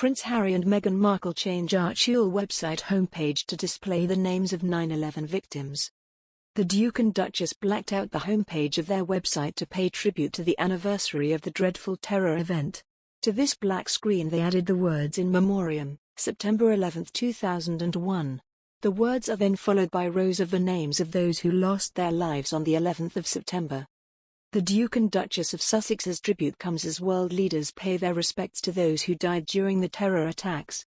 Prince Harry and Meghan Markle change Archewell website homepage to display the names of 9/11 victims. The Duke and Duchess blacked out the homepage of their website to pay tribute to the anniversary of the dreadful terror event. To this black screen they added the words "In Memoriam, September 11, 2001. The words are then followed by rows of the names of those who lost their lives on the 11th of September. The Duke and Duchess of Sussex's tribute comes as world leaders pay their respects to those who died during the terror attacks.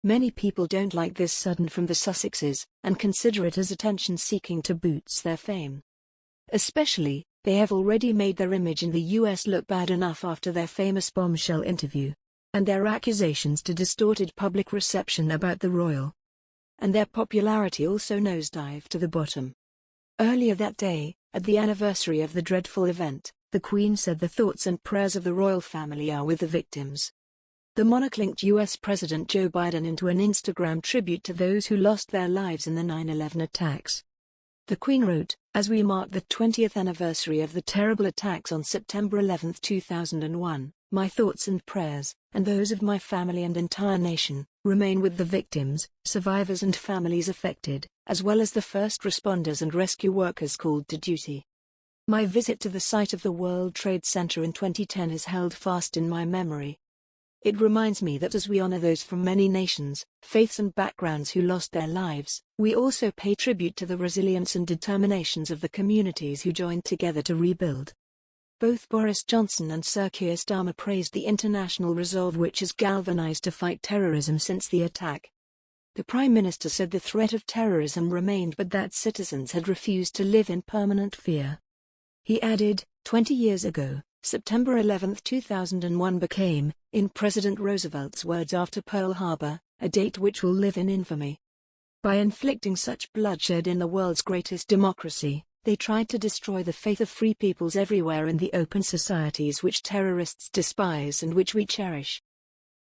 Many people don't like this sudden from the Sussexes, and consider it as attention seeking to boost their fame. Especially, they have already made their image in the US look bad enough after their famous bombshell interview, and their accusations to distorted public reception about the royal. And their popularity also nosedived to the bottom. Earlier that day, at the anniversary of the dreadful event, the Queen said the thoughts and prayers of the royal family are with the victims. The monarch linked US President Joe Biden into an Instagram tribute to those who lost their lives in the 9/11 attacks. The Queen wrote, "As we mark the 20th anniversary of the terrible attacks on September 11, 2001, my thoughts and prayers, and those of my family and entire nation, remain with the victims, survivors and families affected, as well as the first responders and rescue workers called to duty. My visit to the site of the World Trade Center in 2010 is held fast in my memory. It reminds me that as we honor those from many nations, faiths and backgrounds who lost their lives, we also pay tribute to the resilience and determinations of the communities who joined together to rebuild." Both Boris Johnson and Sir Keir Starmer praised the international resolve which has galvanized to fight terrorism since the attack. The Prime Minister said the threat of terrorism remained but that citizens had refused to live in permanent fear. He added, 20 years ago, September 11, 2001 became, in President Roosevelt's words after Pearl Harbor, a date which will live in infamy. By inflicting such bloodshed in the world's greatest democracy, they tried to destroy the faith of free peoples everywhere in the open societies which terrorists despise and which we cherish.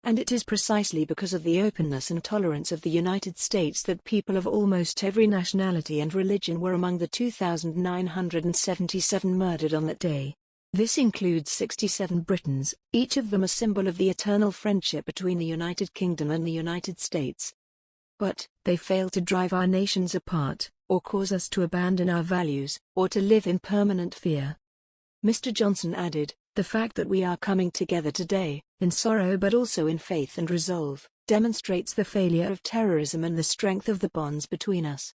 And it is precisely because of the openness and tolerance of the United States that people of almost every nationality and religion were among the 2,977 murdered on that day. This includes 67 Britons, each of them a symbol of the eternal friendship between the United Kingdom and the United States. But they failed to drive our nations apart, or cause us to abandon our values, or to live in permanent fear. Mr. Johnson added, "The fact that we are coming together today, in sorrow but also in faith and resolve, demonstrates the failure of terrorism and the strength of the bonds between us.